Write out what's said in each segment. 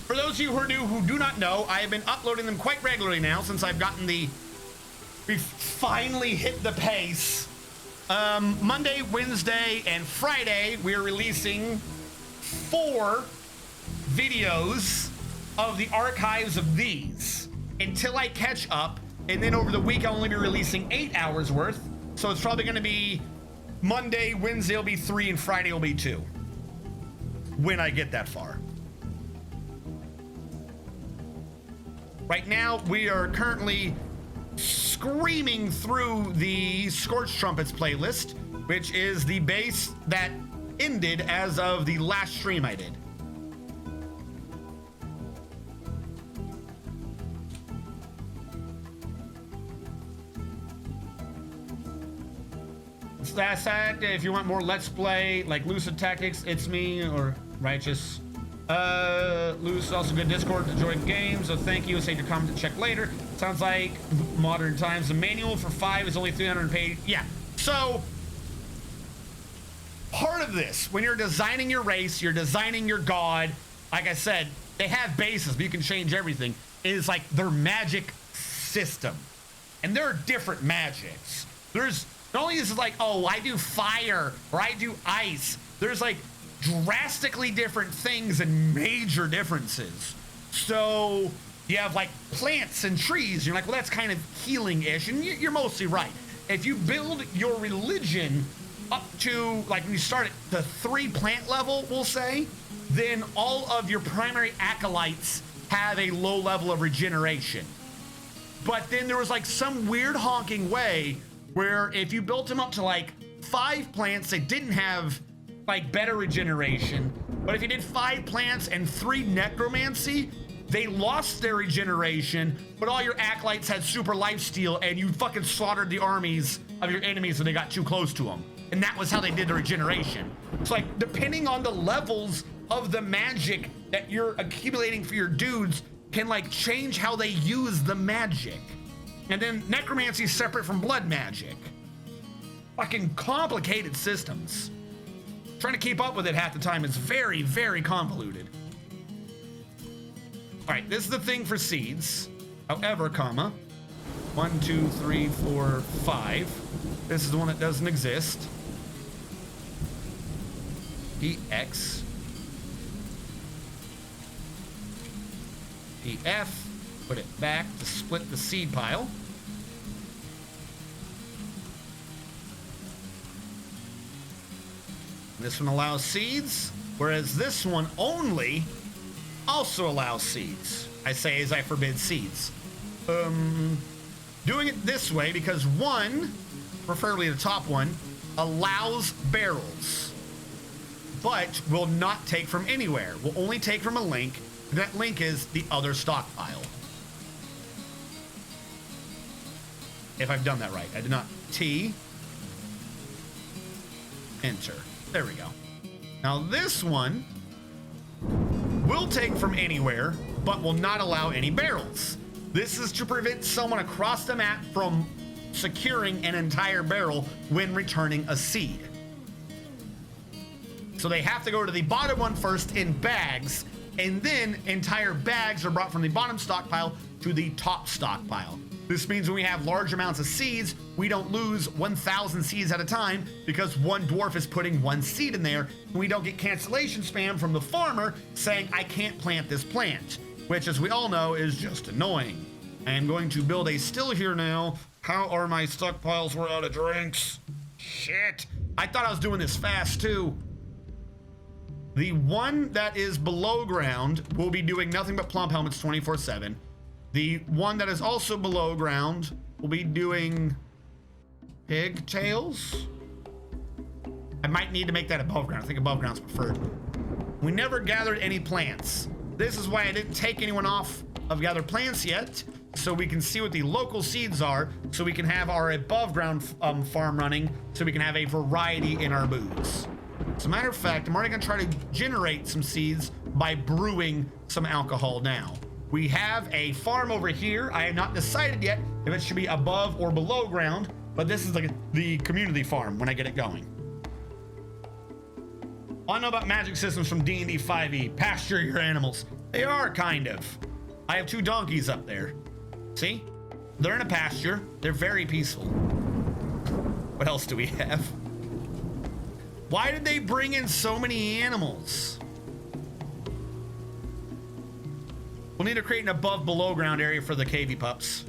For those of you who are new who do not know, I have been uploading them quite regularly now since I've gotten we've finally hit the pace. Monday, Wednesday, and Friday, we are releasing 4 videos of the archives of these until I catch up. And then over the week, I'll only be releasing 8 hours worth. So it's probably going to be Monday, Wednesday will be 3, and Friday will be 2. When I get that far. Right now, we are currently screaming through the Scorched Trumpets playlist, which is the base that ended as of the last stream I did. That's that. If you want more Let's Play, like Lucid Tactics, It's Me, or Righteous. Luce, also good Discord to join games, so thank you. Save your comment to check later. Sounds like modern times. The manual for 5 is only 300 pages. Yeah, so part of this, when you're designing your race, you're designing your god, like I said, they have bases, but you can change everything. It is like their magic system. And there are different magics. There's not only is it like, oh, I do fire or I do ice. There's like drastically different things and major differences. So you have like plants and trees. You're like, well, that's kind of healing-ish, and you're mostly right. If you build your religion up to, like, when you start at the 3 plant level, we'll say, then all of your primary acolytes have a low level of regeneration. But then there was like some weird honking way where if you built them up to like 5 plants, they didn't have like better regeneration. But if you did 5 plants and 3 necromancy, they lost their regeneration, but all your acolytes had super lifesteal, and you fucking slaughtered the armies of your enemies when they got too close to them. And that was how they did the regeneration. It's like, depending on the levels of the magic that you're accumulating for your dudes can like change how they use the magic. And then necromancy is separate from blood magic. Fucking complicated systems. Trying to keep up with it half the time is very, very convoluted. All right, this is the thing for seeds. However, comma, 1, 2, 3, 4, 5. This is the one that doesn't exist. EX. EF. Put it back to split the seed pile. This one allows seeds, whereas this one only also allows seeds. I say as I forbid seeds. Doing it this way because 1, preferably the top one, allows barrels, but will not take from anywhere. Will only take from a link. And that link is the other stockpile. If I've done that right. I did not. T. Enter. There we go. Now this one will take from anywhere, but will not allow any barrels. This is to prevent someone across the map from securing an entire barrel when returning a seed. So they have to go to the bottom one first in bags, and then entire bags are brought from the bottom stockpile to the top stockpile. This means when we have large amounts of seeds, we don't lose 1,000 seeds at a time because one dwarf is putting 1 seed in there, and we don't get cancellation spam from the farmer saying, I can't plant this plant, which, as we all know, is just annoying. I am going to build a still here now. How are my stockpiles? We're out of drinks. Shit. I thought I was doing this fast, too. The one that is below ground will be doing nothing but plump helmets 24/7. The one that is also below ground will be doing pigtails. I might need to make that above ground. I think above ground's preferred. We never gathered any plants. This is why I didn't take anyone off of gathered plants yet, so we can see what the local seeds are, so we can have our above ground farm running, so we can have a variety in our booths. As a matter of fact, I'm already gonna try to generate some seeds by brewing some alcohol now. We have a farm over here. I have not decided yet if it should be above or below ground, but this is like the community farm when I get it going. I know about magic systems from D&D 5e. Pasture your animals. They are, kind of. I have 2 donkeys up there. See? They're in a pasture. They're very peaceful. What else do we have? Why did they bring in so many animals? We'll need to create an above-below ground area for the cavey pups.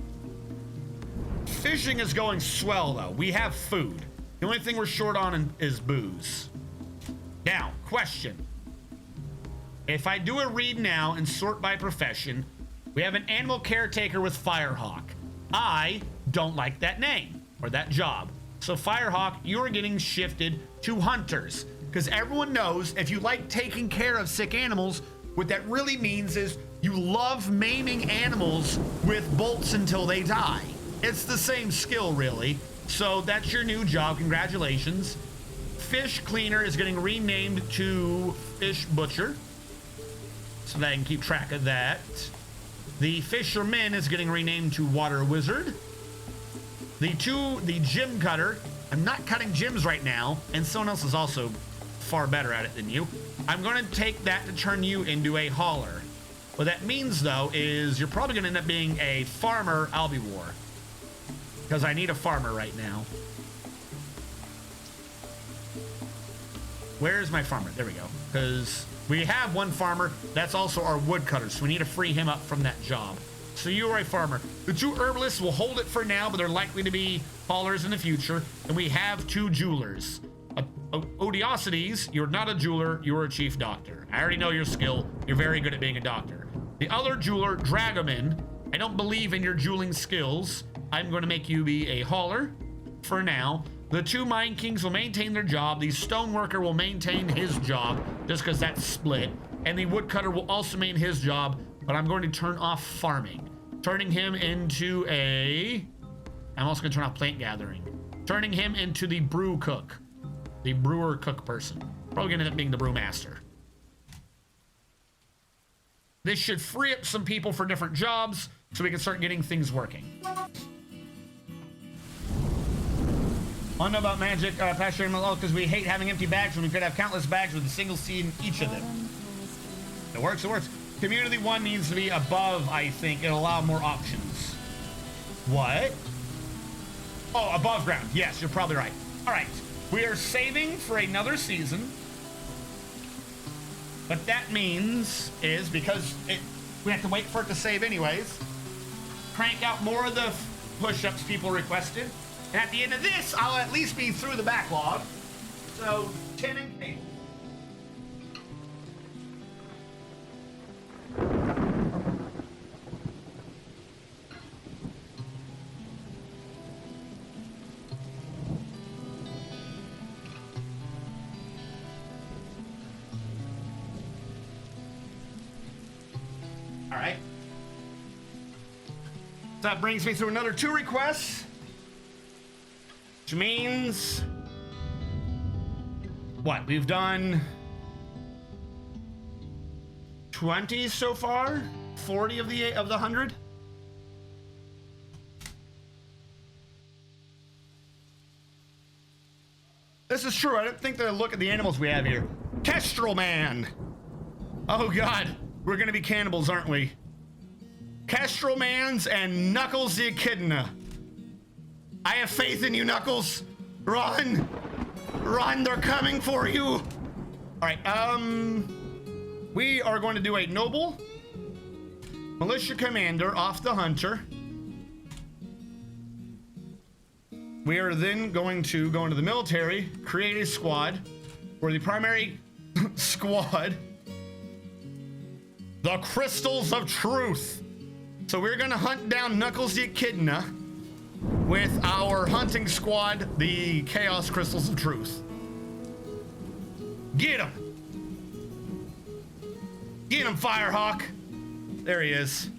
Fishing is going swell, though. We have food. The only thing we're short on is booze. Now, question. If I do a read now and sort by profession, we have an animal caretaker with Firehawk. I don't like that name or that job. So Firehawk, you're getting shifted to hunters, because everyone knows if you like taking care of sick animals, what that really means is you love maiming animals with bolts until they die. It's the same skill, really. So that's your new job. Congratulations. Fish cleaner is getting renamed to fish butcher, so that I can keep track of that. The fisherman is getting renamed to water wizard. The gym cutter, I'm not cutting gyms right now, and someone else is also far better at it than you. I'm going to take that to turn you into a hauler. What that means, though, is you're probably going to end up being a farmer albivore, because I need a farmer right now. Where's my farmer? There we go. Because we have one farmer. That's also our woodcutter, so we need to free him up from that job. So you are a farmer. The 2 herbalists will hold it for now, but they're likely to be haulers in the future. And we have 2 jewelers. Odiosities, you're not a jeweler, you're a chief doctor. I already know your skill. You're very good at being a doctor. The other jeweler, Dragoman, I don't believe in your jeweling skills. I'm going to make you be a hauler for now. The 2 Mind Kings will maintain their job. The Stoneworker will maintain his job, just because that's split. And the Woodcutter will also maintain his job, but I'm going to turn off farming. Turning him into a... I'm also going to turn off plant gathering. Turning him into the brew cook. The brewer cook person. Probably going to end up being the brewmaster. This should free up some people for different jobs, so we can start getting things working. I know about magic pasture animal because we hate having empty bags when we could have countless bags with a single seed in each of them. It works, it works. Community 1 needs to be above, I think. It'll allow more options. What? Oh, above ground. Yes, you're probably right. All right. We are saving for another season. What that means is, because we have to wait for it to save anyways, crank out more of the push-ups people requested. And at the end of this, I'll at least be through the backlog. So, 10 and cable. All right. That brings me through another 2 requests. Which means, what, we've done 20 so far? 40 of the 100? This is true. I don't think that I look at the animals we have here. Kestrel Man. Oh God, we're gonna be cannibals, aren't we? Kestrel Mans and Knuckles the Echidna. I have faith in you, Knuckles. Run! Run, they're coming for you! All right, we are going to do a noble, militia commander off the hunter. We are then going to go into the military, create a squad, where the primary squad, the Crystals of Truth. So we're gonna hunt down Knuckles the Echidna with our hunting squad, the Chaos Crystals of Truth. Get him! Get him, Firehawk! There he is.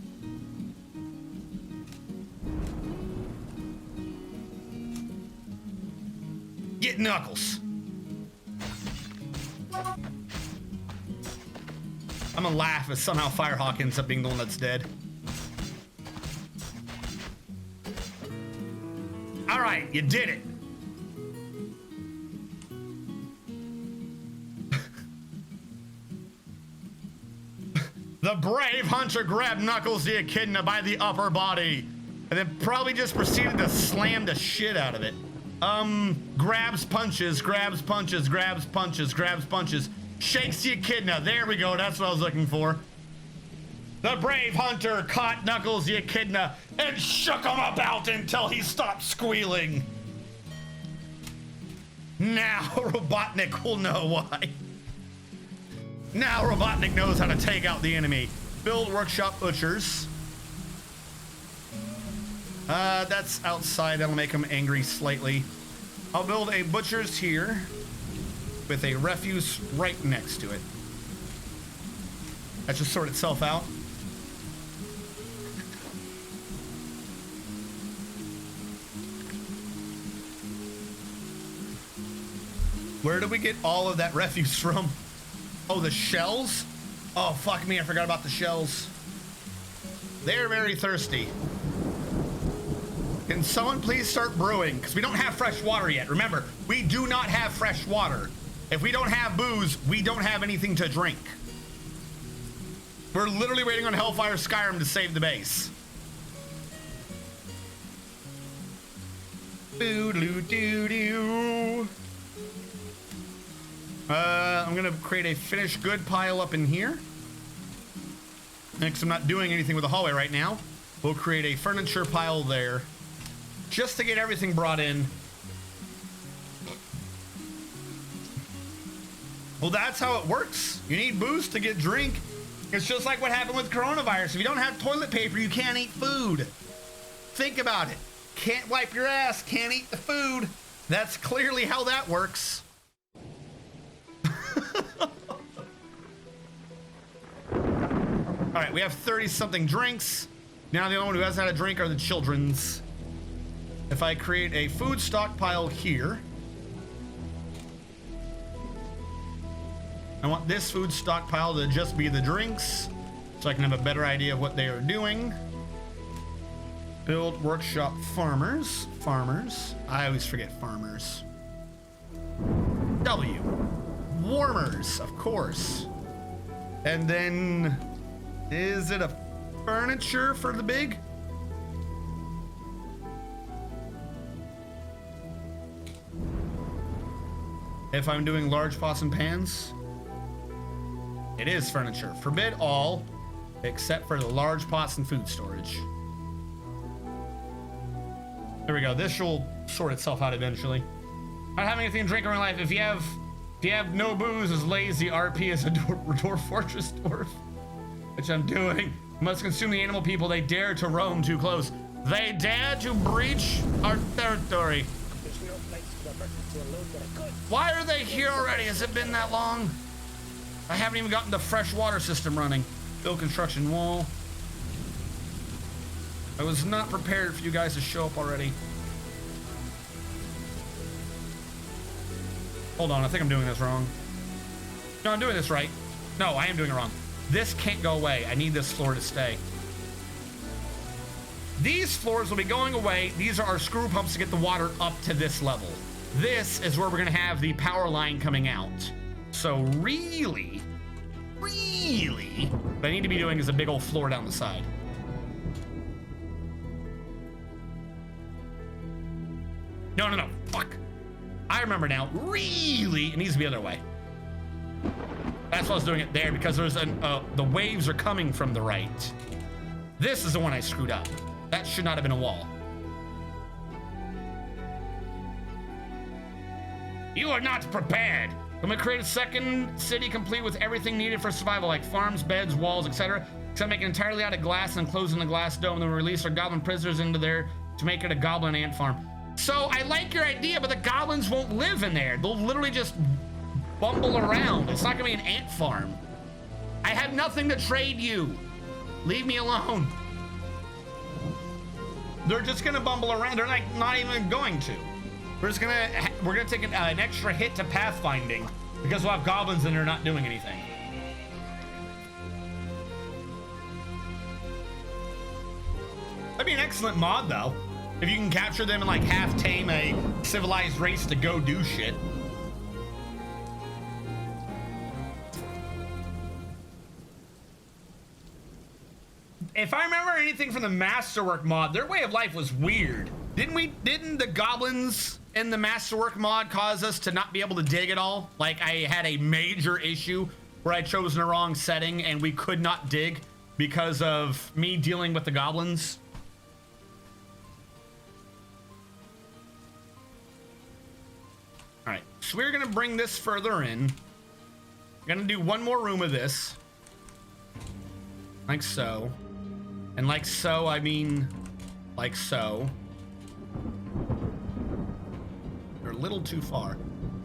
Get Knuckles. I'm gonna laugh if somehow Firehawk ends up being the one that's dead. All right, you did it. The brave hunter grabbed Knuckles the Echidna by the upper body and then probably just proceeded to slam the shit out of it. Grabs punches, grabs punches, grabs punches, grabs punches, shakes the Echidna. There we go, that's what I was looking for. The brave hunter caught Knuckles the Echidna and shook him about until he stopped squealing. Now Robotnik will know why. Now Robotnik knows how to take out the enemy. Build workshop butchers. That's outside. That'll make him angry slightly. I'll build a butcher's here with a refuse right next to it. That should sort itself out. Where did we get all of that refuse from? Oh, the shells? Oh, fuck me, I forgot about the shells. They're very thirsty. Can someone please start brewing? Because we don't have fresh water yet. Remember, we do not have fresh water. If we don't have booze, we don't have anything to drink. We're literally waiting on Hellfire Skyrim to save the base. Boo-doo-doo-doo. I'm gonna create a finished good pile up in here. Next, I'm not doing anything with the hallway right now. We'll create a furniture pile there, just to get everything brought in. Well, that's how it works. You need booze to get drink. It's just like what happened with coronavirus. If you don't have toilet paper, you can't eat food. Think about it. Can't wipe your ass, can't eat the food. That's clearly how that works. All right, we have 30-something drinks. Now the only one who hasn't had a drink are the children's. If I create a food stockpile here, I want this food stockpile to just be the drinks, so I can have a better idea of what they are doing. Build workshop farmers. Farmers. I always forget farmers. W. Warmers, of course. And then, is it a furniture for the big? If I'm doing large pots and pans, it is furniture. Forbid all, except for the large pots and food storage. There we go. This will sort itself out eventually. Not having anything to drink in my life. If you have no booze, is lazy. RP is a dwarf fortress dwarf, which I'm doing. Must consume the animal people. They dare to roam too close. They dare to breach our territory. Why are they here already? Has it been that long? I haven't even gotten the fresh water system running. Build construction wall. I was not prepared for you guys to show up already. Hold on, I think I'm doing this wrong. No, I'm doing this right. No, I am doing it wrong. This can't go away. I need this floor to stay. These floors will be going away. These are our screw pumps to get the water up to this level. This is where we're gonna have the power line coming out. So really, what I need to be doing is a big old floor down the side. No, fuck. I remember now, really, it needs to be the other way. That's why I was doing it there, because there's the waves are coming from the right. This is the one I screwed up. That should not have been a wall. You are not prepared. I'm gonna create a second city complete with everything needed for survival, like farms, beds, walls, etc. Except make it entirely out of glass and enclosing the glass dome. Then we release our goblin prisoners into there to make it a goblin ant farm. So I like your idea, but the goblins won't live in there. They'll literally just bumble around. It's not gonna be an ant farm. I have nothing to trade you. Leave me alone. They're just gonna bumble around. They're like not even going to. We're gonna take an extra hit to pathfinding because we'll have goblins and they're not doing anything. That'd be an excellent mod though. If you can capture them and like half tame a civilized race to go do shit. if I remember anything from the Masterwork mod, their way of life was weird. Didn't the goblins in the Masterwork mod cause us to not be able to dig at all? Like, I had a major issue where I chose the wrong setting and we could not dig because of me dealing with the goblins. All right, so we're gonna bring this further in. We're gonna do one more room of this. Like so. And like so, I mean, like so. They're a little too far.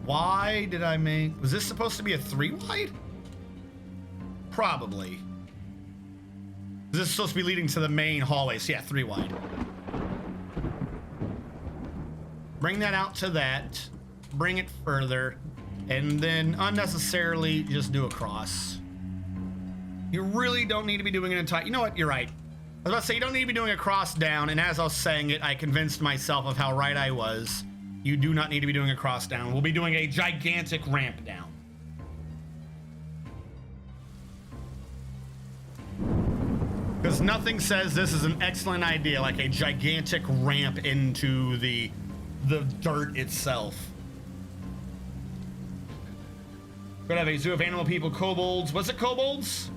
Why did I make... Was this supposed to be a 3 wide? Probably. This is supposed to be leading to the main hallway, so yeah, 3 wide. Bring that out to that. Bring it further. And then unnecessarily just do a cross. You really don't need to be doing an entire... You know what? You're right. I was about to say, you don't need to be doing a cross down, and as I was saying it, I convinced myself of how right I was. You do not need to be doing a cross down. We'll be doing a gigantic ramp down. Because nothing says this is an excellent idea like a gigantic ramp into the dirt itself. Could have a zoo of animal people, kobolds. Was it kobolds?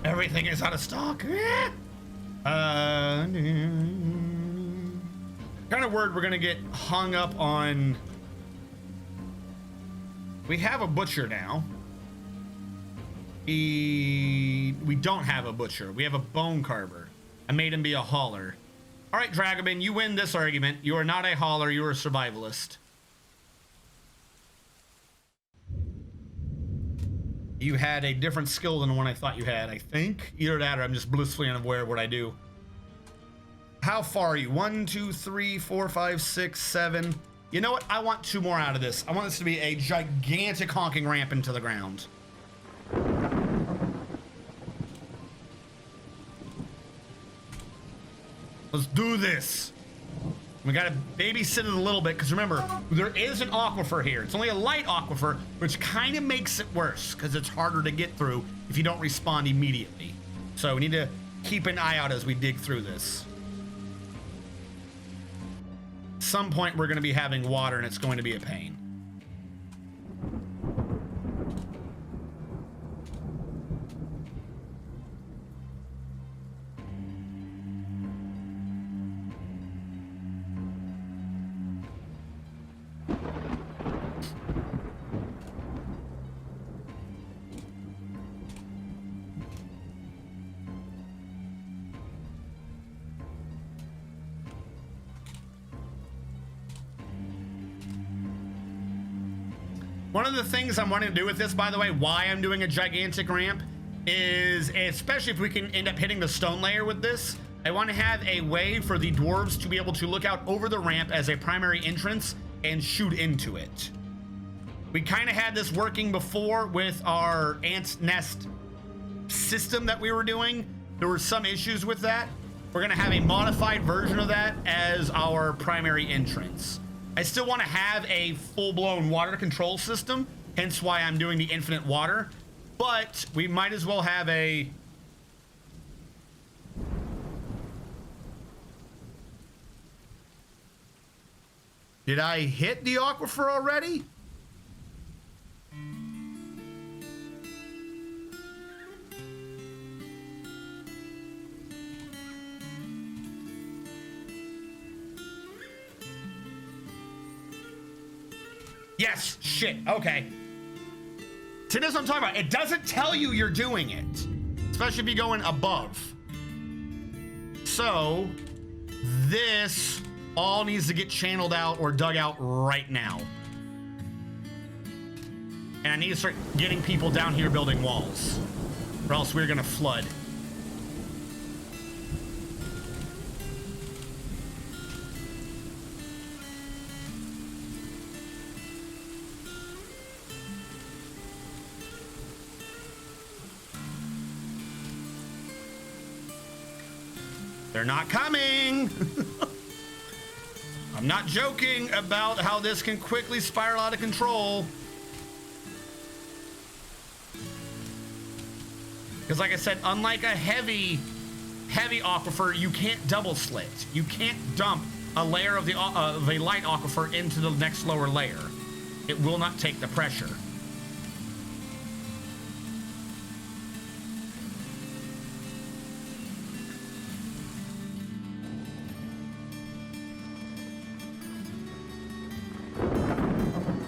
Everything is out of stock. Kind of word we're gonna get hung up on. We have a butcher now. We don't have a butcher. We have a bone carver. I made him be a hauler. All right, Dragoman, you win this argument. You are not a hauler. You are a survivalist. You had a different skill than the one I thought you had, I think. Either that or I'm just blissfully unaware of what I do. How far are you? 1, 2, 3, 4, 5, 6, 7. You know what? I want 2 more out of this. I want this to be a gigantic honking ramp into the ground. Let's do this. We gotta babysit it a little bit, because remember, there is an aquifer here. It's only a light aquifer, which kind of makes it worse, because it's harder to get through if you don't respond immediately. So we need to keep an eye out as we dig through this. At some point, we're gonna be having water, and it's going to be a pain. One of the things I'm wanting to do with this, by the way, why I'm doing a gigantic ramp, is especially if we can end up hitting the stone layer with this, I want to have a way for the dwarves to be able to look out over the ramp as a primary entrance and shoot into it. We kind of had this working before with our ant nest system that we were doing. There were some issues with that. We're going to have a modified version of that as our primary entrance. I still want to have a full-blown water control system, hence why I'm doing the infinite water, but we might as well have a... Did I hit the aquifer already? Yes, shit, okay. See, this is what I'm talking about. It doesn't tell you you're doing it, especially if you're going above. So, this all needs to get channeled out or dug out right now. And I need to start getting people down here building walls, or else we're gonna flood. They're not coming. I'm not joking about how this can quickly spiral out of control. Because like I said, unlike a heavy heavy aquifer, you can't double slit. You can't dump a layer of a light aquifer into the next lower layer. It will not take the pressure.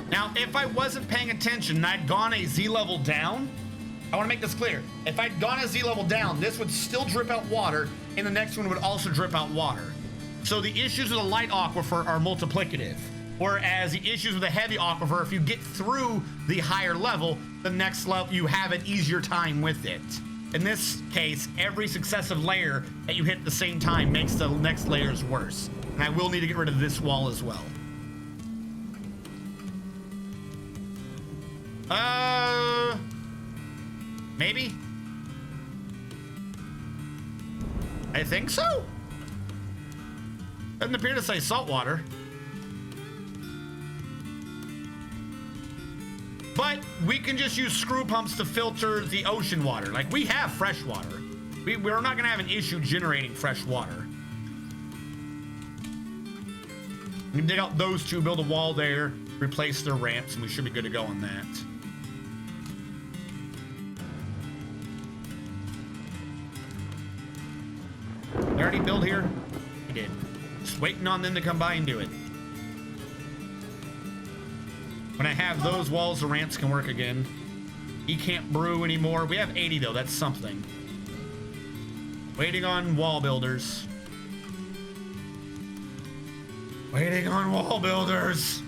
Now, if I wasn't paying attention and I'd gone a Z level down, I want to make this clear. If I'd gone a Z level down, this would still drip out water, and the next one would also drip out water. So the issues with a light aquifer are multiplicative, whereas the issues with a heavy aquifer, if you get through the higher level, the next level, you have an easier time with it. In this case, every successive layer that you hit at the same time makes the next layers worse. And I will need to get rid of this wall as well. Maybe? I think so. Doesn't appear to say saltwater. But we can just use screw pumps to filter the ocean water. Like, we have fresh water. We're not gonna have an issue generating fresh water. We can dig out those two, build a wall there, replace their ramps, and we should be good to go on that. They already built here? They did. Just waiting on them to come by and do it. When I have those walls, the ramps can work again. He can't brew anymore. We have 80 though, that's something. Waiting on wall builders. Waiting on wall builders.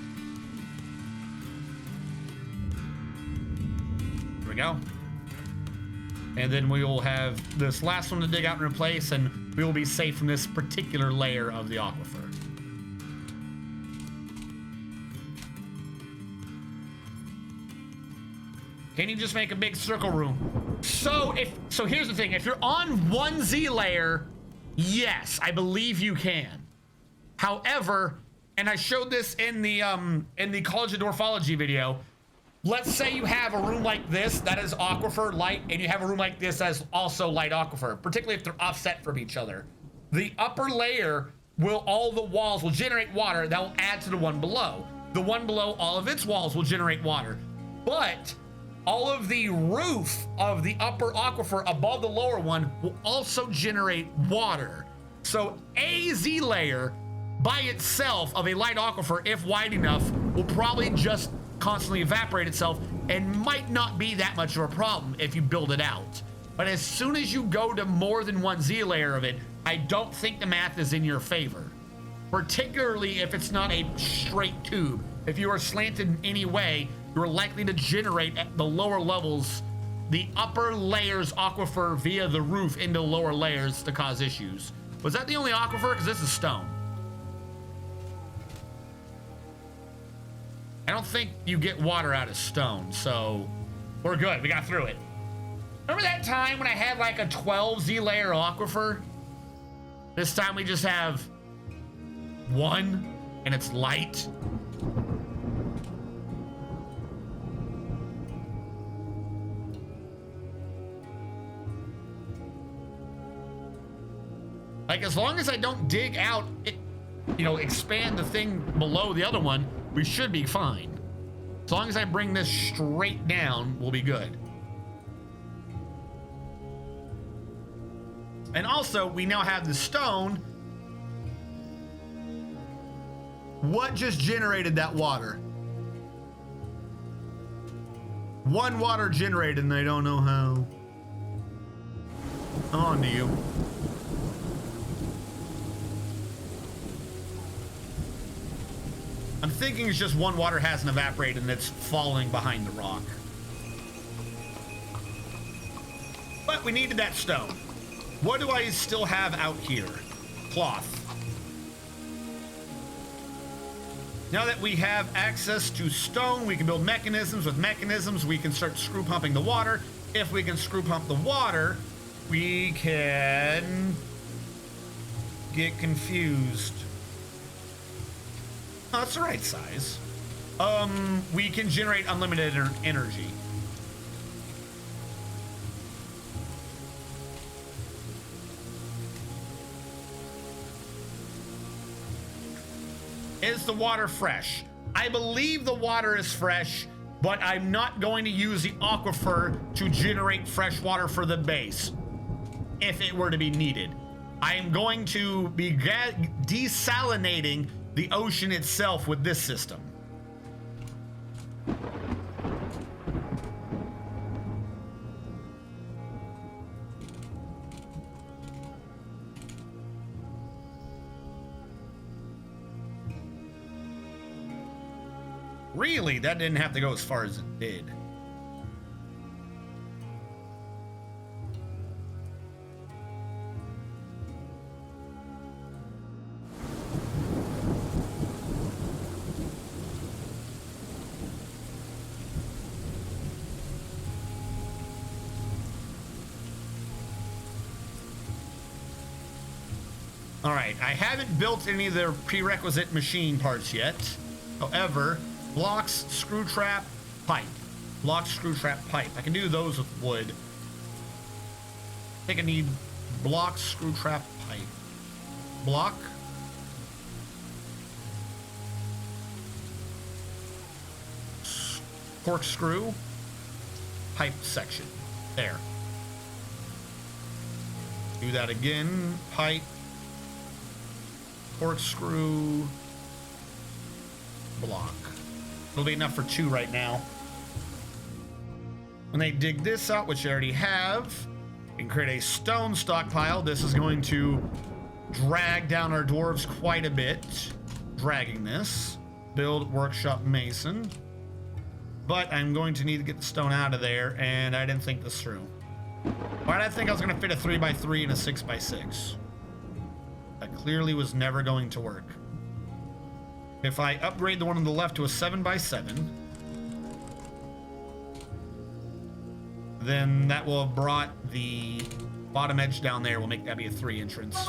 Here we go. And then we will have this last one to dig out and replace, and we will be safe from this particular layer of the aquifer. Can you just make a big circle room? So here's the thing. If you're on one Z layer, yes, I believe you can. However, and I showed this in the College of Dwarfology video, let's say you have a room like this that is aquifer light, and you have a room like this that's also light aquifer, particularly if they're offset from each other. The upper layer all the walls will generate water that will add to the one below. The one below, all of its walls will generate water. But all of the roof of the upper aquifer above the lower one will also generate water. So a Z layer by itself of a light aquifer, if wide enough, will probably just constantly evaporate itself and might not be that much of a problem if you build it out. But as soon as you go to more than one Z layer of it, I don't think the math is in your favor. Particularly if it's not a straight tube. If you are slanted in any way, you're likely to generate at the lower levels the upper layers aquifer via the roof into lower layers to cause issues. Was that the only aquifer? Because this is stone. I don't think you get water out of stone, so we're good. We got through it. Remember that time when I had like a 12 Z layer aquifer? This time we just have one and it's light. Like, as long as I don't dig out, expand the thing below the other one, we should be fine. As long as I bring this straight down, we'll be good. And also, we now have the stone. What just generated that water? One water generated, and I don't know how. On to you. I'm thinking it's just one water hasn't evaporated and it's falling behind the rock. But we needed that stone. What do I still have out here? Cloth. Now that we have access to stone, we can build mechanisms. With mechanisms, we can start screw pumping the water. If we can screw pump the water, we can get confused. Oh, that's the right size. We can generate unlimited energy. Is the water fresh? I believe the water is fresh, but I'm not going to use the aquifer to generate fresh water for the base if it were to be needed. I am going to be desalinating the ocean itself with this system. Really? That didn't have to go as far as it did. All right, I haven't built any of the prerequisite machine parts yet. However, blocks, screw trap, pipe. Block, screw trap, pipe. I can do those with wood. I think I need block, screw trap, pipe. Block. Corkscrew. Pipe section. There. Do that again. Pipe. Corkscrew. Block. It'll be enough for 2 right now. When they dig this out, which I already have, and create a stone stockpile, this is going to drag down our dwarves quite a bit. Dragging this. Build workshop mason. But I'm going to need to get the stone out of there, and I didn't think this through. Why did I think I was going to fit a 3x3 and a 6x6? That clearly was never going to work. If I upgrade the one on the left to a 7x7, then that will have brought the bottom edge down there. We'll make that be a 3 entrance.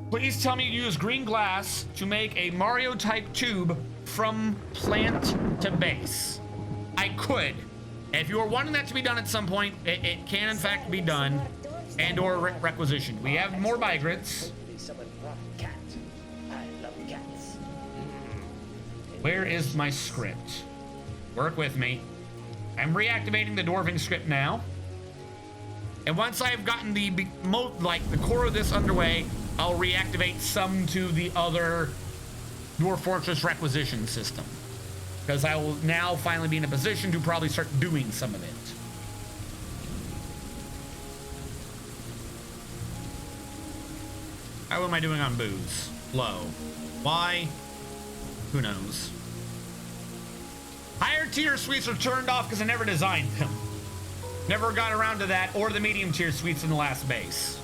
Please tell me you use green glass to make a Mario type tube from plant to base. I could. If you are wanting that to be done at some point, it can in fact be done, and or requisitioned. We have more migrants. Where is my script? Work with me. I'm reactivating the dwarving script now. And once I've gotten the core of this underway, I'll reactivate some to the other Dwarf Fortress requisition system. Because I will now finally be in a position to probably start doing some of it. How am I doing on booze? Low. Why? Who knows? Higher tier suites are turned off because I never designed them. Never got around to that, or the medium tier suites in the last base.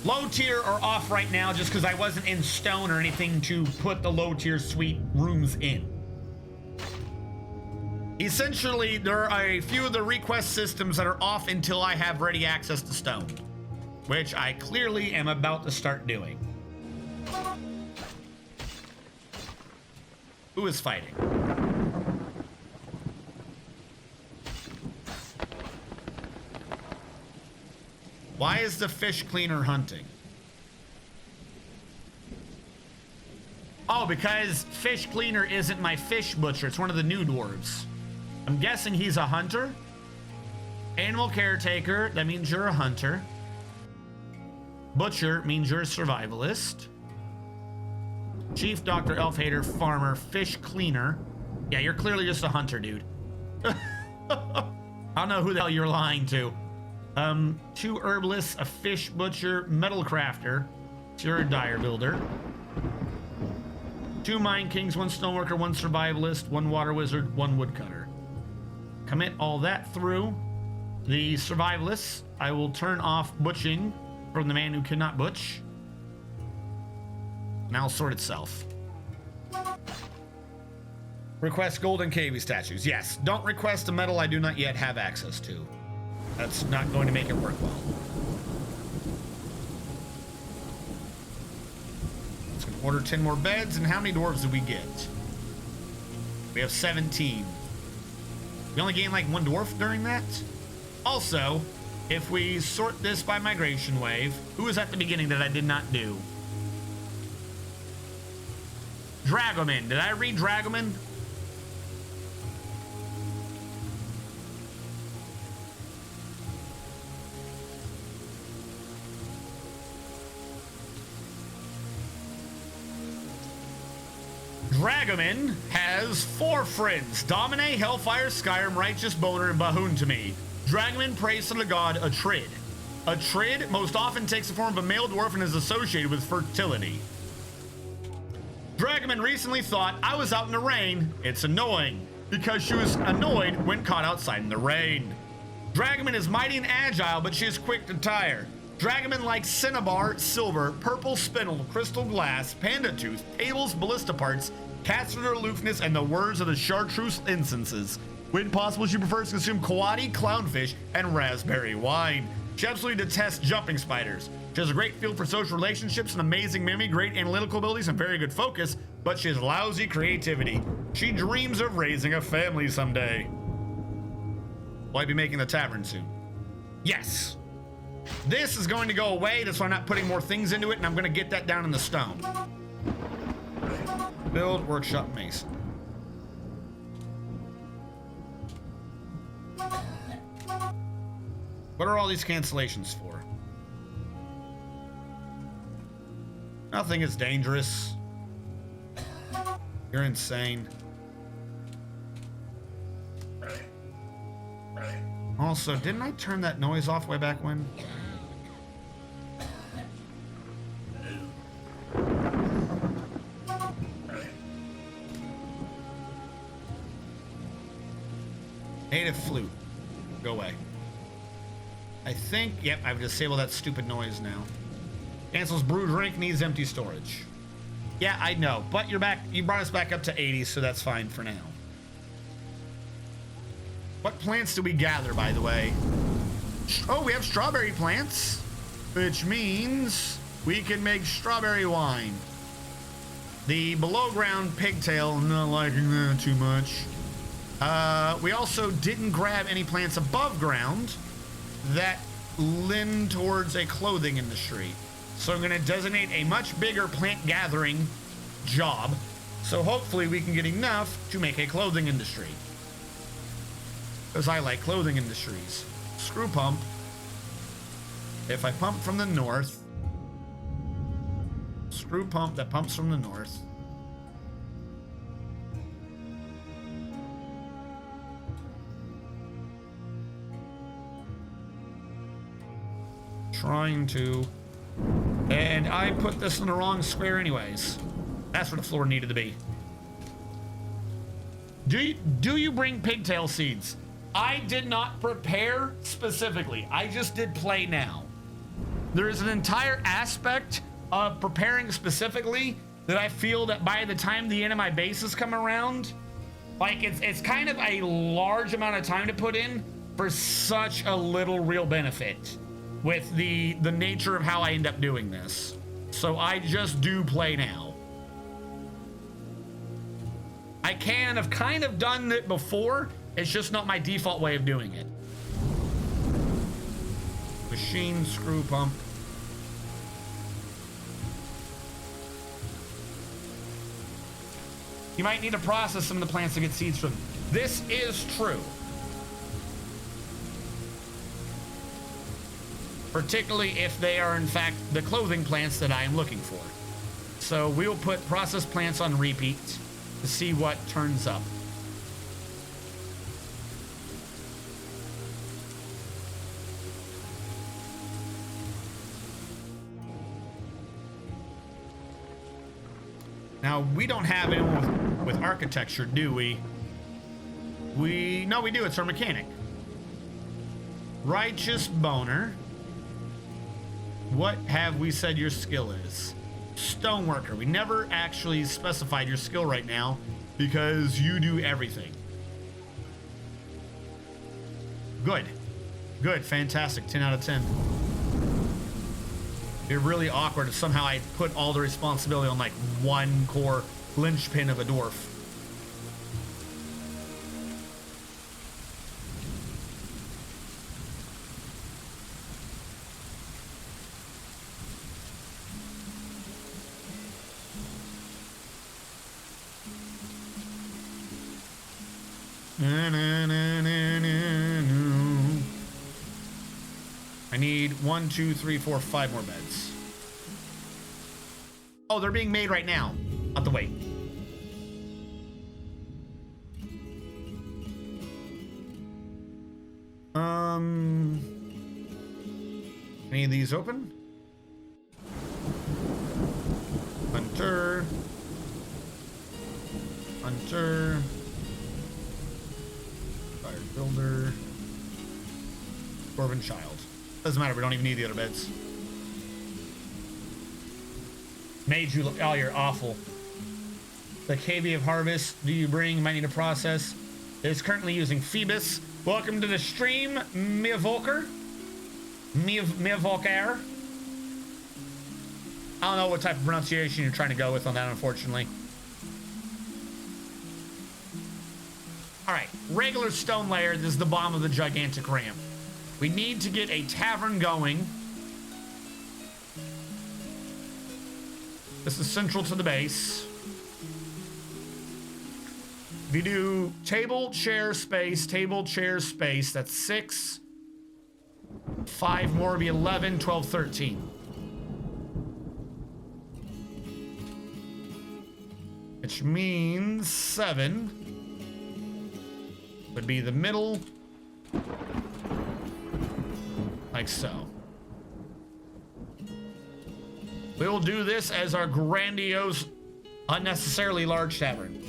Low tier are off right now just because I wasn't in stone or anything to put the low tier suite rooms in. Essentially, there are a few of the request systems that are off until I have ready access to stone, which I clearly am about to start doing. Who is fighting? Why is the fish cleaner hunting? Oh, because fish cleaner isn't my fish butcher. It's one of the new dwarves. I'm guessing he's a hunter. Animal caretaker, that means you're a hunter. Butcher means you're a survivalist. Chief Doctor, Elf Hater, Farmer, Fish Cleaner. Yeah, you're clearly just a hunter, dude. I don't know who the hell you're lying to. 2 herbalists, a fish butcher, metal crafter. So you're a dyer builder. 2 mine kings, 1 stoneworker, 1 survivalist, 1 water wizard, 1 woodcutter. Commit all that through. The survivalists, I will turn off butching from the man who cannot butch. Now it'll sort itself. Request golden cavy statues. Yes, don't request a metal I do not yet have access to. That's not going to make it work well. Let's order 10 more beds. And how many dwarves did we get? We have 17. We only gained like 1 dwarf during that. Also, If we sort this by migration wave, who was at the beginning that I did not do? Dragoman. Did I read Dragoman? Dragoman has 4 friends: Domine, Hellfire, Skyrim, Righteous Boner, and Bahun to me. Dragoman prays to the god Atrid. Atrid most often takes the form of a male dwarf and is associated with fertility. Dragoman recently thought I was out in the rain. It's annoying, because she was annoyed when caught outside in the rain. Dragoman is mighty and agile, but she is quick to tire. Dragoman likes cinnabar, silver, purple spinel, crystal glass, panda tooth, tables, ballista parts, cats for their aloofness, and the words of the chartreuse incenses. When possible, she prefers to consume coati, clownfish, and raspberry wine. She absolutely detests jumping spiders. She has a great feel for social relationships, an amazing memory, great analytical abilities, and very good focus, but she has lousy creativity. She dreams of raising a family someday. Will I be making the tavern soon? Yes. This is going to go away, that's why I'm not putting more things into it, and I'm going to get that down in the stone. Build workshop mason. What are all these cancellations for? Nothing is dangerous. You're insane. Also, didn't I turn that noise off way back when? Native flute. Go away. I think, yep, I've disabled that stupid noise now. Cancels brew drink, needs empty storage. Yeah, I know, but you're back. You brought us back up to 80, so that's fine for now. What plants do we gather, by the way? Oh, we have strawberry plants, which means we can make strawberry wine. The below ground pigtail, I'm not liking that too much. We also didn't grab any plants above ground that lend towards a clothing industry. So I'm going to designate a much bigger plant gathering job. So hopefully we can get enough to make a clothing industry. Because I like clothing industries. Screw pump. If I pump from the north. Screw pump that pumps from the north. Trying to. And I put this in the wrong square anyways. That's where the floor needed to be. Do you bring pigtail seeds? I did not prepare specifically. I just did play now. There is an entire aspect of preparing specifically that I feel that by the time the end of my bases come around, like it's kind of a large amount of time to put in for such a little real benefit with the nature of how I end up doing this. So I just do play now. I have kind of done it before. It's just not my default way of doing it. Machine screw pump. You might need to process some of the plants to get seeds from. This is true. Particularly if they are in fact the clothing plants that I am looking for. So we will put processed plants on repeat to see what turns up. Now, we don't have anyone with architecture, do we? No, we do. It's our mechanic. Righteous Boner. What have we said your skill is? Stoneworker. We never actually specified your skill right now because you do everything. Good. Good. Fantastic. 10 out of 10. It'd be really awkward if somehow I put all the responsibility on like one core linchpin of a dwarf. I need 1, 2, 3, 4, 5 more beds. Oh, they're being made right now. Out the way. Any of these open? Hunter. Hunter. Fire builder. Dwarven child. Doesn't matter, we don't even need the other beds. Made you look, oh, you're awful. The KV of Harvest, do you bring? Might need to process. It is currently using Phoebus. Welcome to the stream, Miavolker. Miavolker. I don't know what type of pronunciation you're trying to go with on that, unfortunately. All right, regular stone layer. This is the bottom of the gigantic ramp. We need to get a tavern going. This is central to the base. If you do table, chair, space, that's 6. 5 more would be 11, 12, 13. Which means 7 would be the middle. Like so. We will do this as our grandiose, unnecessarily large tavern.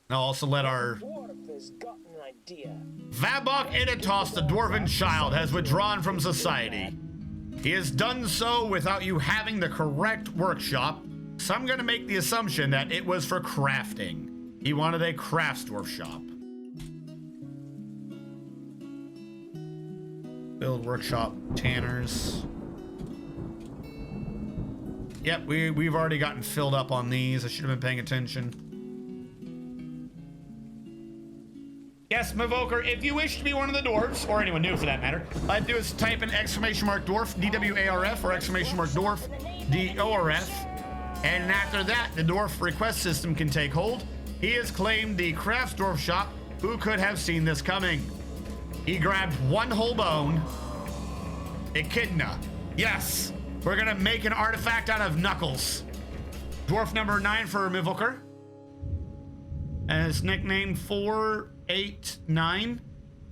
I'll also let our Dwarf has got an idea. Vabok Iditos, the dwarven child, has withdrawn from society. He has done so without you having the correct workshop, so I'm gonna make the assumption that it was for crafting. He wanted a crafts dwarf shop. Build workshop, tanners. Yep, we've already gotten filled up on these. I should have been paying attention. Yes, Mavoker, if you wish to be one of the dwarves, or anyone new for that matter, all I do is type in !dwarf, DWARF, or !dwarf, DORF. And after that, the dwarf request system can take hold. He has claimed the crafts dwarf shop. Who could have seen this coming? He grabbed one whole bone. Echidna. Yes, we're gonna make an artifact out of knuckles. Dwarf number 9 for Mivoker. And it's nicknamed 489.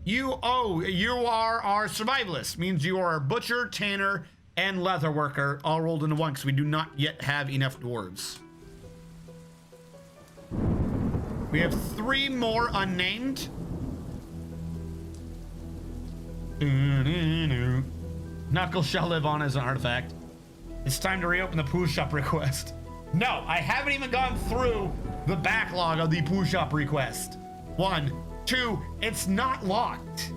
You are our survivalist. Means you are a butcher, tanner, and leather worker all rolled into one because we do not yet have enough dwarves. We have 3 more unnamed. Knuckles shall live on as an artifact. It's time to reopen the poo shop request. No, I haven't even gone through the backlog of the poo shop request. 1, 2, it's not locked.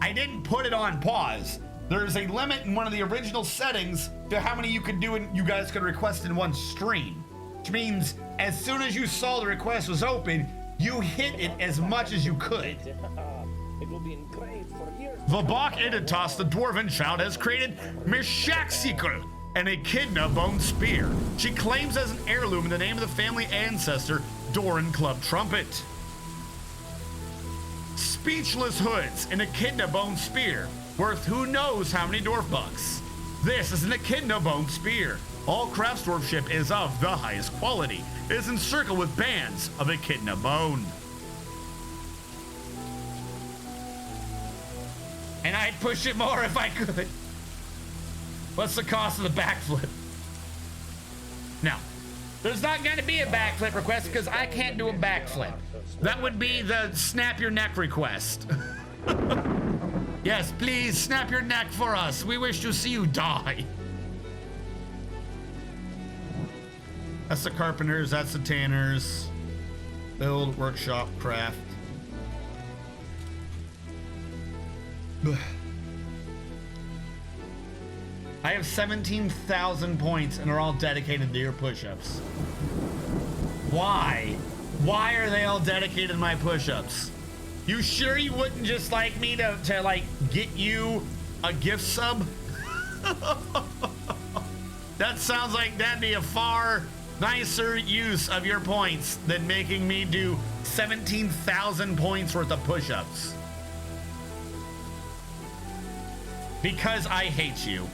I didn't put it on pause. There's a limit in one of the original settings to how many you could do and you guys could request in one stream. Which means as soon as you saw the request was open, you hit it as much as you could. It will be engraved for years. Vabok Iditos, the dwarven child, has created Mishaxikel, an echidna bone spear. She claims as an heirloom in the name of the family ancestor, Doran Club Trumpet. Speechlesshoods, an echidna bone spear, worth who knows how many dwarf bucks. This is an echidna bone spear. All crafts dwarfship is of the highest quality. It is encircled with bands of echidna bone. And I'd push it more if I could. What's the cost of the backflip? Now, there's not going to be a backflip request because I can't do a backflip. That would be the snap your neck request. Yes, please snap your neck for us. We wish to see you die. That's the carpenters, that's the tanners. Build, workshop, craft. I have 17,000 points and are all dedicated to your push-ups. Why? Why are they all dedicated to my push-ups? You sure you wouldn't just like me to like get you a gift sub? That sounds like that'd be a far nicer use of your points than making me do 17,000 points worth of push-ups. Because I hate you.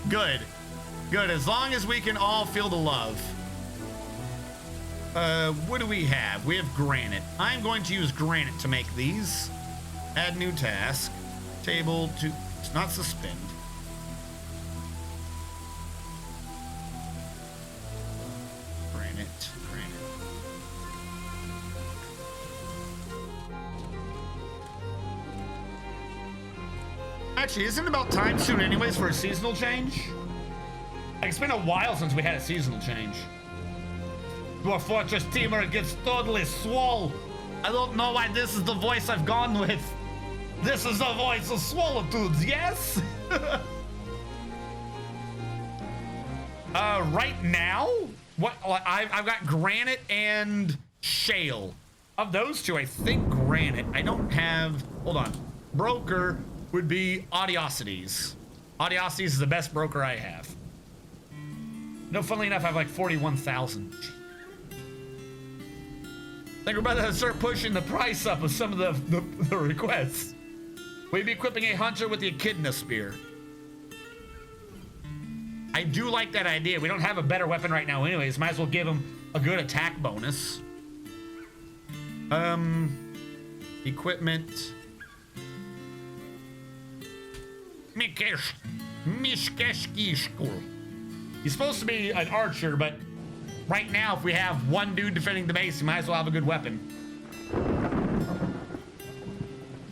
Good. Good, as long as we can all feel the love. What do we have? We have granite. I'm going to use granite to make these. Add new task. Table to not suspend. Granite. Actually, isn't it about time soon anyways for a seasonal change? Like, it's been a while since we had a seasonal change. Dwarf Fortress Teamer gets totally swole. I don't know why this is the voice I've gone with. This is the voice of Swallowtudes, yes? Right now, what I've got granite and shale. Of those two, I think granite. I don't have, hold on. Broker would be Audiosities. Audiosities is the best broker I have. No, funnily enough, I have like 41,000. I think we're about to start pushing the price up of some of the requests. We'd be equipping a hunter with the Echidna Spear. I do like that idea. We don't have a better weapon right now anyways. Might as well give him a good attack bonus. Equipment. He's supposed to be an archer, but right now, if we have one dude defending the base, he might as well have a good weapon.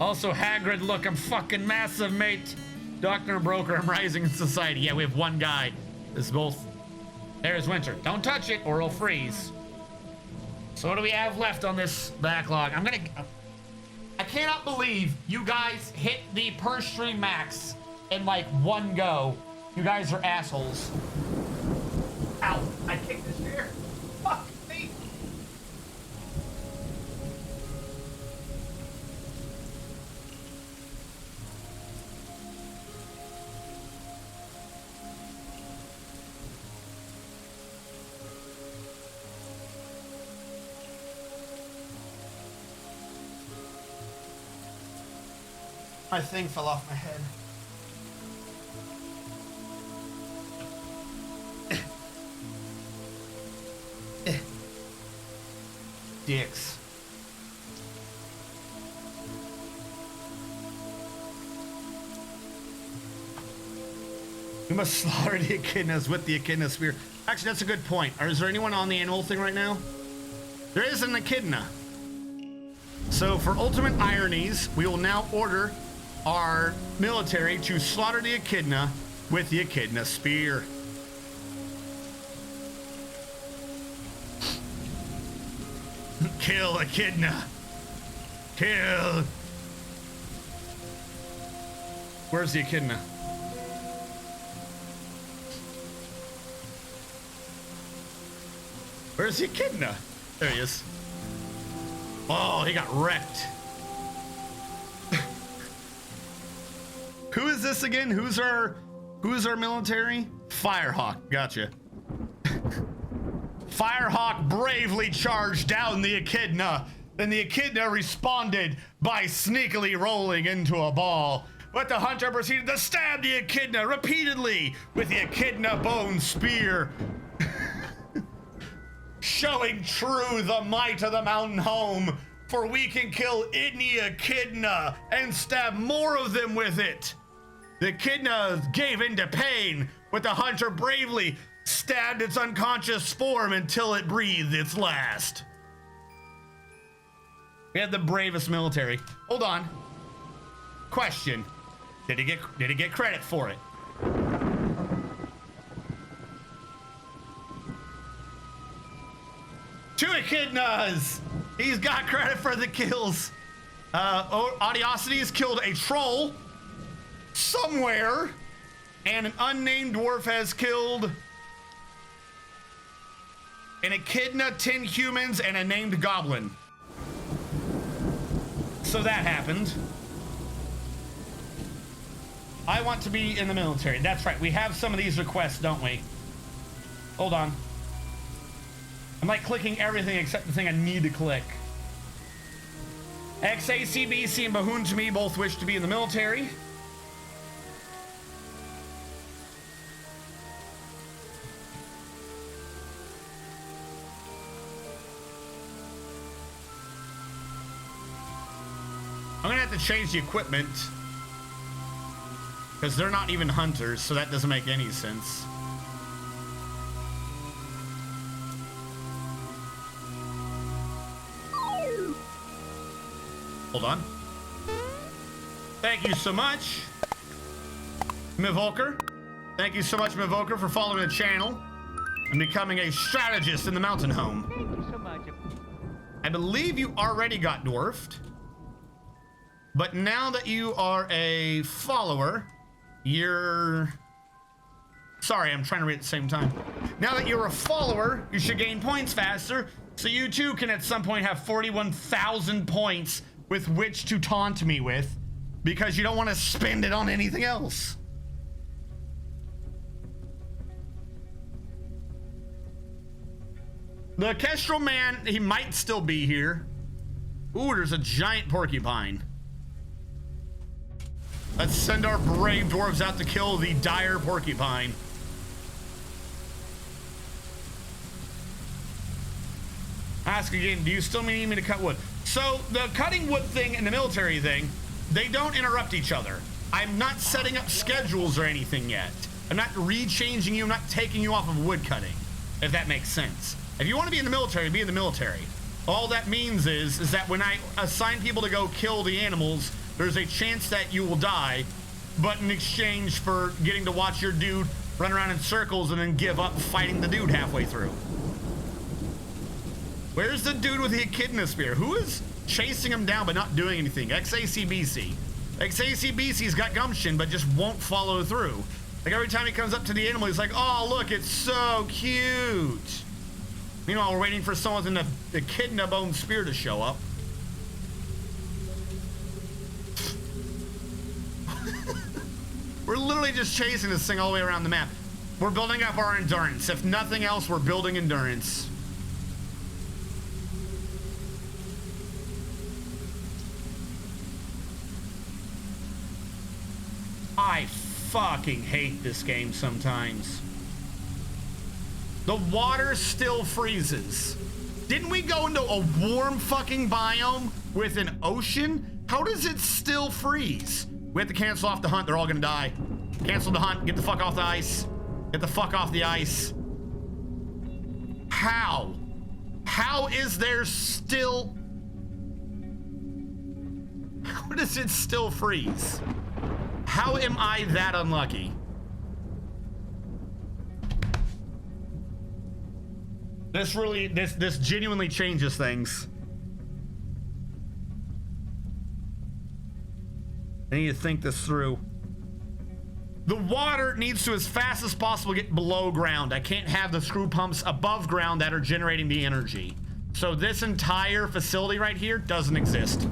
Also, Hagrid, look, I'm fucking massive, mate. Doctor and Broker, I'm rising in society. Yeah, we have one guy. This is both. There's Winter. Don't touch it or it'll freeze. So what do we have left on this backlog? I cannot believe you guys hit the per stream max in like one go. You guys are assholes. Ow, I kicked this chair. Fuck me. My thing fell off my head. Dicks. We must slaughter the echidnas with the echidna spear. Actually, that's a good point. Is there anyone on the animal thing right now? There is an echidna. So for ultimate ironies, we will now order our military to slaughter the echidna with the echidna spear. Kill echidna. Kill. Where's the echidna? Where's the echidna? There he is. Oh, he got wrecked. Who is this again? Who's our military? Firehawk. Gotcha. Firehawk bravely charged down the echidna. Then the echidna responded by sneakily rolling into a ball. But the hunter proceeded to stab the echidna repeatedly with the echidna bone spear. Showing true the might of the mountain home, for we can kill any echidna and stab more of them with it. The echidna gave into pain, but the hunter bravely stabbed its unconscious form until it breathed its last. We had the bravest military. Hold on. Question. Did he get credit for it? Two echidnas! He's got credit for the kills. Audiosities killed a troll somewhere, and an unnamed dwarf has killed an echidna, 10 humans, and a named goblin. So that happened. I want to be in the military. That's right. We have some of these requests, don't we? Hold on. I'm like clicking everything except the thing I need to click. XACBC and Bahoon to me both wish to be in the military. I'm gonna have to change the equipment because they're not even hunters, so that doesn't make any sense. Hold on. Thank you so much, Mivolker. Thank you so much, Mivolker, for following the channel and becoming a strategist in the mountain home. Thank you so much. I believe you already got dwarfed, but now that you are a follower, you're... Sorry, I'm trying to read at the same time. Now that you're a follower, you should gain points faster, so you too can at some point have 41,000 points with which to taunt me with, because you don't want to spend it on anything else. The Kestrel man, he might still be here. Ooh, there's a giant porcupine. Let's send our brave dwarves out to kill the dire porcupine. Ask again, do you still need me to cut wood? So the cutting wood thing and the military thing, they don't interrupt each other. I'm not setting up schedules or anything yet. I'm not re-changing you, I'm not taking you off of wood cutting, if that makes sense. If you want to be in the military, be in the military. All that means is that when I assign people to go kill the animals, there's a chance that you will die, but in exchange for getting to watch your dude run around in circles and then give up fighting the dude halfway through. Where's the dude with the echidna spear? Who is chasing him down but not doing anything? XACBC. XACBC's got gumption but just won't follow through. Like every time he comes up to the animal, he's like, oh, look, it's so cute. Meanwhile, we're waiting for someone with the echidna bone spear to show up. We're literally just chasing this thing all the way around the map. We're building up our endurance. If nothing else, we're building endurance. I fucking hate this game sometimes. The water still freezes. Didn't we go into a warm fucking biome with an ocean? How does it still freeze? We have to cancel off the hunt. They're all gonna die. Cancel the hunt. Get the fuck off the ice. Get the fuck off the ice. How? How is there still... How does it still freeze? How am I that unlucky? This really, this genuinely changes things. I need to think this through. The water needs to, as fast as possible, get below ground. I can't have the screw pumps above ground that are generating the energy. So this entire facility right here doesn't exist.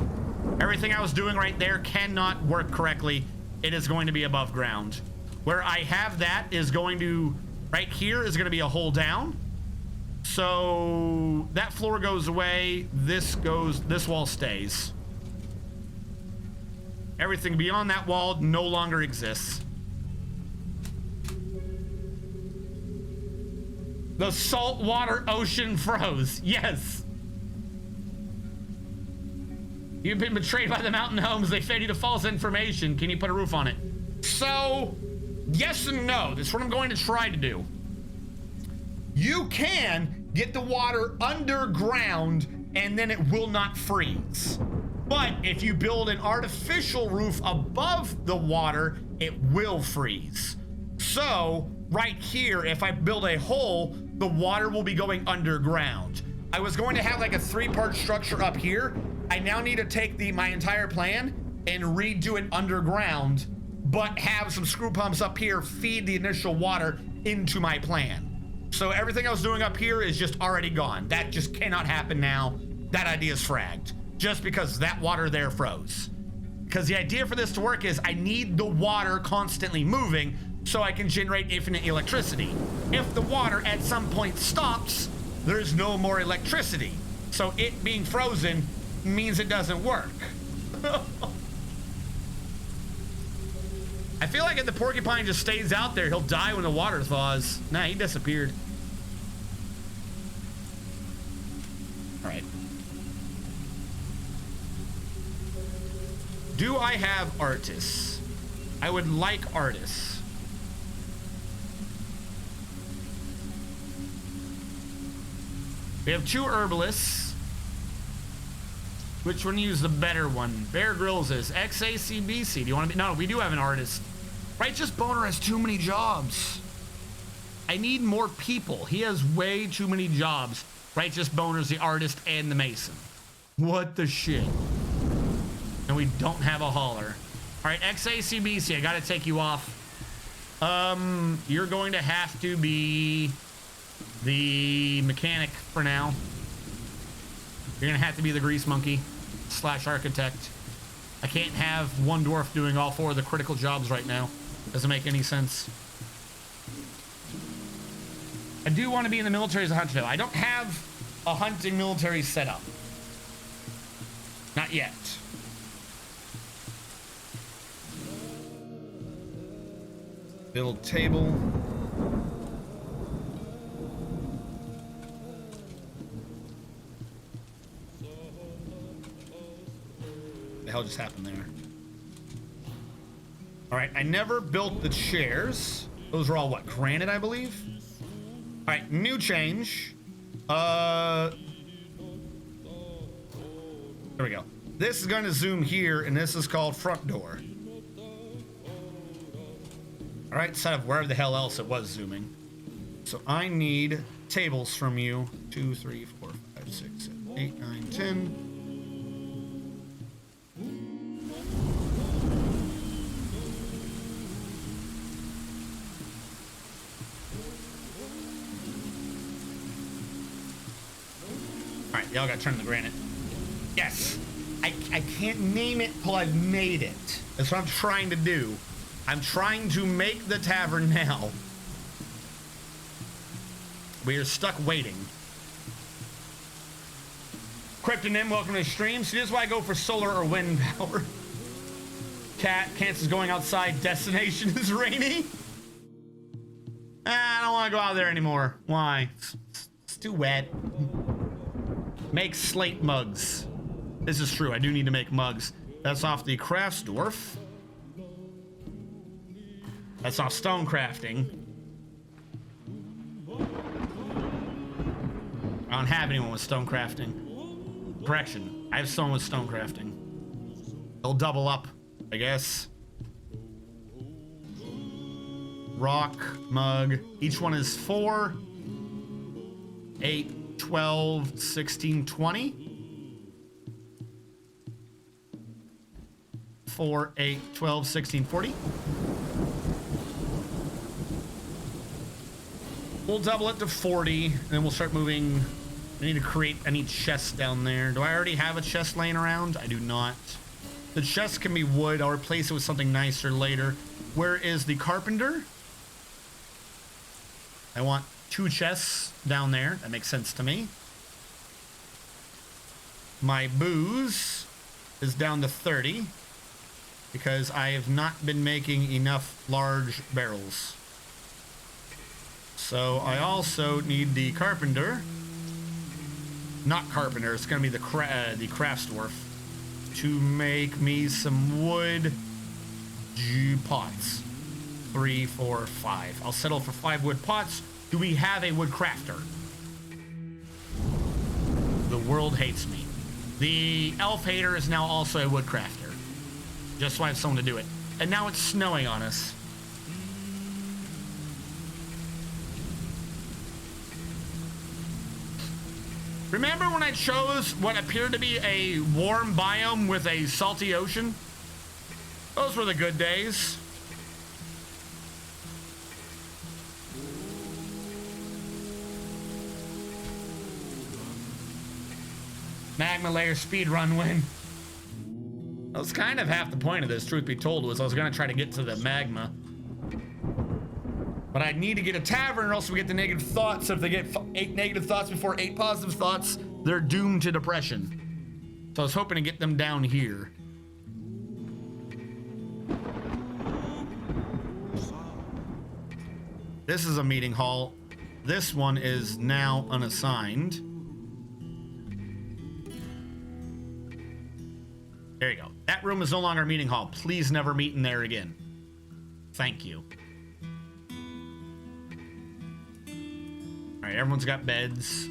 Everything I was doing right there cannot work correctly. It is going to be above ground. Where I have that is going to, right here is going to be a hole down. So that floor goes away. This wall stays. Everything beyond that wall no longer exists. The saltwater ocean froze. Yes. You've been betrayed by the mountain homes. They fed you the false information. Can you put a roof on it? So, yes and no. That's what I'm going to try to do. You can get the water underground and then it will not freeze. But if you build an artificial roof above the water, it will freeze. So, right here, if I build a hole, the water will be going underground. I was going to have like a 3-part structure up here. I now need to take my entire plan and redo it underground, but have some screw pumps up here feed the initial water into my plan. So everything I was doing up here is just already gone. That just cannot happen now. That idea is fragged. Just because that water there froze. Because the idea for this to work is I need the water constantly moving so I can generate infinite electricity. If the water at some point stops, there's no more electricity. So it being frozen means it doesn't work. I feel like if the porcupine just stays out there, he'll die when the water thaws. Nah, he disappeared. All right. Do I have artists? I would like artists. We have 2 herbalists. Which one use the better one? Bear Grylls is XACBC. Do you want to be? No, we do have an artist. Righteous Boner has too many jobs. I need more people. He has way too many jobs. Righteous Boner's the artist and the mason. What the shit? And we don't have a hauler. All right, XACBC, I gotta take you off. You're going to have to be the mechanic for now. You're gonna have to be the grease monkey / architect. I can't have one dwarf doing all 4 of the critical jobs right now. Doesn't make any sense. I do want to be in the military as a hunter though. I don't have a hunting military set up. Not yet. Build table. The hell just happened there? All right, I never built the chairs. Those are all what, granite, I believe? All right, new change. There we go. This is going to zoom here, and this is called front door. All right, instead of wherever the hell else it was zooming. So I need tables from you. 2, 3, 4, 5, 6, 7, 8, 9, 10. All right, y'all got to turn the granite. Yes. I can't name it till I've made it. That's what I'm trying to do. I'm trying to make the tavern now. We are stuck waiting. Kryptonym, welcome to the stream. So this is why I go for solar or wind power. Cat, Kansas going outside. Destination is rainy. I don't want to go out there anymore. Why? It's too wet. Make slate mugs. This is true. I do need to make mugs. That's off the crafts dwarf. That's off stone crafting. I don't have anyone with stone crafting. Correction. I have someone with stone crafting. They'll double up, I guess. Rock, mug. Each one is 4, 8, 12, 16, 20. 4, 8, 12, 16, 40. We'll double it to 40, and then we'll start moving. I need chests down there. Do I already have a chest laying around? I do not. The chest can be wood. I'll replace it with something nicer later. Where is the carpenter? I want 2 chests down there. That makes sense to me. My booze is down to 30 because I have not been making enough large barrels. So I also need the carpenter. Not carpenter, it's gonna be the crafts dwarf to make me some wood pots. 3, 4, 5. I'll settle for 5 wood pots. Do we have a wood crafter? The world hates me. The elf hater is now also a wood crafter. Just so I have someone to do it. And now it's snowing on us. Remember when I chose what appeared to be a warm biome with a salty ocean? Those were the good days. Magma layer speedrun win. That was kind of half the point of this, truth be told, was I was gonna try to get to the magma. But I need to get a tavern or else we get the negative thoughts. So if they get 8 negative thoughts before 8 positive thoughts, they're doomed to depression. So I was hoping to get them down here. This is a meeting hall. This one is now unassigned. There you go. That room is no longer a meeting hall. Please never meet in there again. Thank you. All right, everyone's got beds.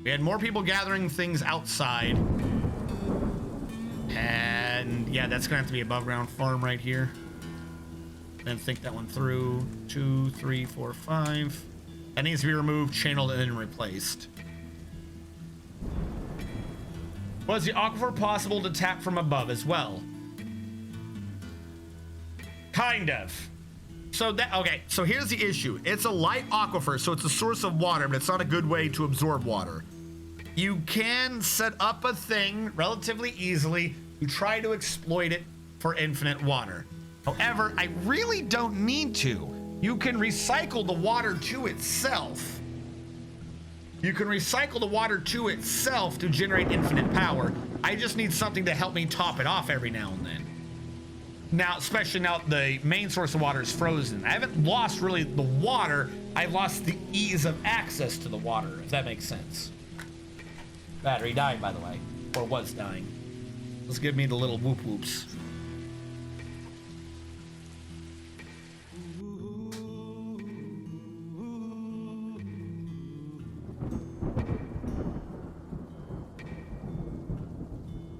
We had more people gathering things outside. And yeah, that's gonna have to be above ground farm right here. Then think that one through. 2, 3, 4, 5. That needs to be removed, channeled, and then replaced. Was the aquifer possible to tap from above as well? Kind of. So that, okay, so here's the issue. It's a light aquifer, so it's a source of water, but it's not a good way to absorb water. You can set up a thing relatively easily to try to exploit it for infinite water. However, I really don't need to. You can recycle the water to itself. You can recycle the water to itself to generate infinite power. I just need something to help me top it off every now and then. Now, especially now the main source of water is frozen. I haven't lost really the water. I've lost the ease of access to the water, if that makes sense. Battery died, by the way, or was dying. Let's give me the little whoop whoops.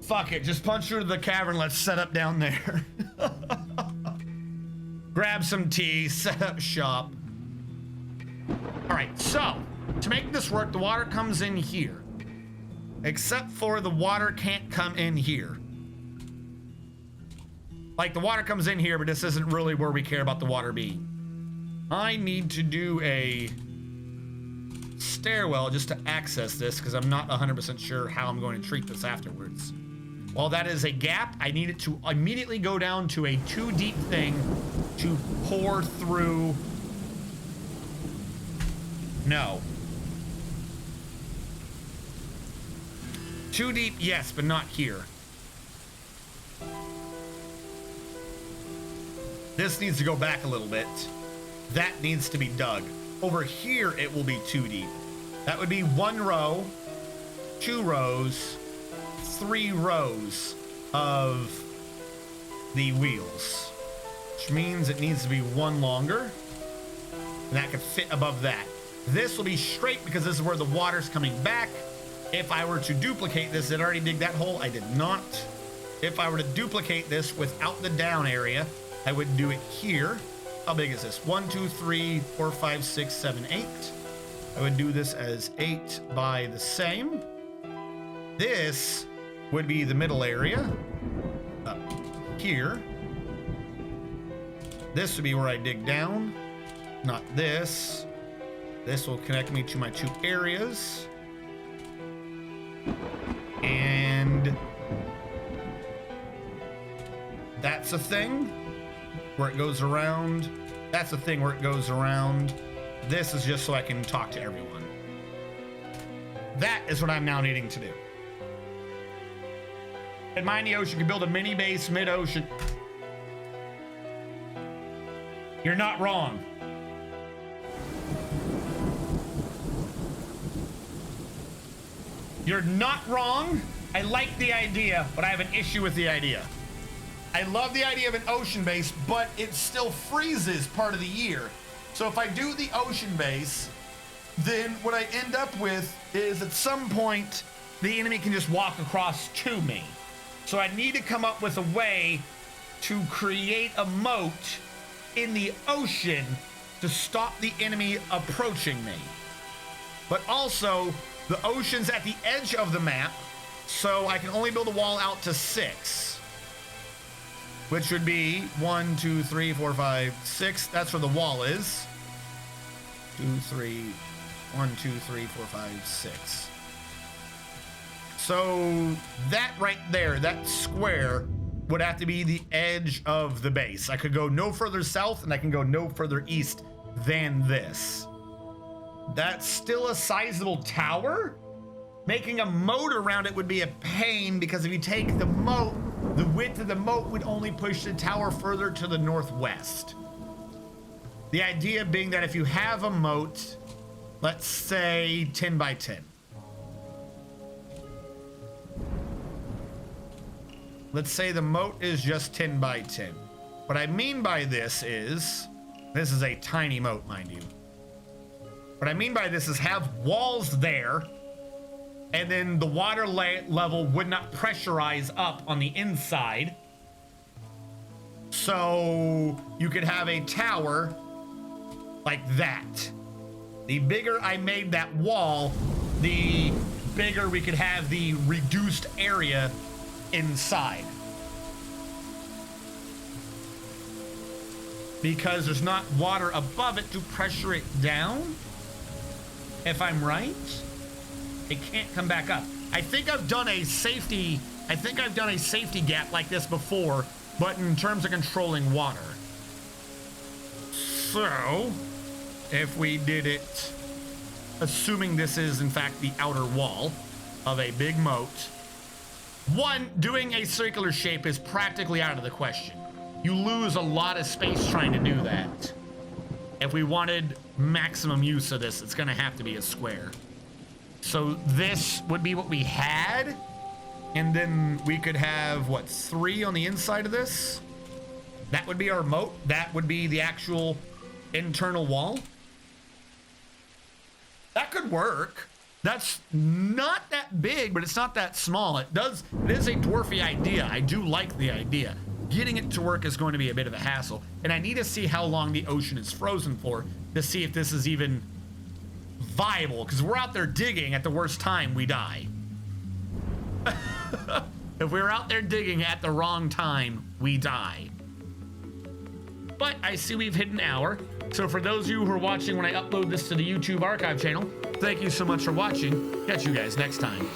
Fuck it, just punch through the cavern. Let's set up down there. Grab some tea, set up shop. All right, so to make this work, the water comes in here. Except for the water can't come in here. Like the water comes in here, but this isn't really where we care about the water being. I need to do a stairwell just to access this because I'm not 100% sure how I'm going to treat this afterwards. While that is a gap, I need it to immediately go down to a 2 deep thing to pour through. No. 2 deep, yes, but not here. This needs to go back a little bit. That needs to be dug. Over here, it will be 2 deep. That would be 1 row, 2 rows, 3 rows of the wheels, which means it needs to be 1 longer, and that could fit above that. This will be straight because this is where the water's coming back. If I were to duplicate this, did I already dig that hole? I did not. If I were to duplicate this without the down area, I would do it here. How big is this? 1, 2, 3, 4, 5, 6, 7, 8. I would do this as 8 by the same. This would be the middle area up here. This would be where I dig down, not this. This will connect me to my 2 areas. And that's a thing where it goes around. That's a thing where it goes around. This is just so I can talk to everyone. That is what I'm now needing to do. And mind the ocean, you can build a mini base mid-ocean. You're not wrong. You're not wrong. I like the idea, but I have an issue with the idea. I love the idea of an ocean base, but it still freezes part of the year. So if I do the ocean base, then what I end up with is at some point, the enemy can just walk across to me. So I need to come up with a way to create a moat in the ocean to stop the enemy approaching me. But also, the ocean's at the edge of the map, so I can only build a wall out to 6. Which would be 1, 2, 3, 4, 5, 6. That's where the wall is. 2, 3, 1, 2, 3, 4, 5, 6. So that right there, that square would have to be the edge of the base. I could go no further south and I can go no further east than this. That's still a sizable tower. Making a moat around it would be a pain because if you take the moat, the width of the moat would only push the tower further to the northwest. The idea being that if you have a moat, let's say 10 by 10. Let's say the moat is just 10 by 10. What I mean by this is a tiny moat, mind you. What I mean by this is have walls there, and then the water level would not pressurize up on the inside. So you could have a tower like that. The bigger I made that wall, the bigger we could have the reduced area inside. Because there's not water above it to pressure it down. If I'm right, it can't come back up. I think I've done a safety gap like this before, but in terms of controlling water. So, if we did it, assuming this is in fact the outer wall of a big moat, one, doing a circular shape is practically out of the question. You lose a lot of space trying to do that. If we wanted maximum use of this, it's gonna have to be a square. So this would be what we had, and then we could have, what, 3 on the inside of this? That would be our moat. That would be the actual internal wall. That could work. That's not that big, but it's not that small. It is a dwarfy idea. I do like the idea. Getting it to work is going to be a bit of a hassle, and I need to see how long the ocean is frozen for to see if this is even viable, because we're out there digging at the worst time, we die. If we're out there digging at the wrong time, we die. But I see we've hit an hour, so for those of you who are watching when I upload this to the YouTube archive channel, thank you so much for watching. Catch you guys next time.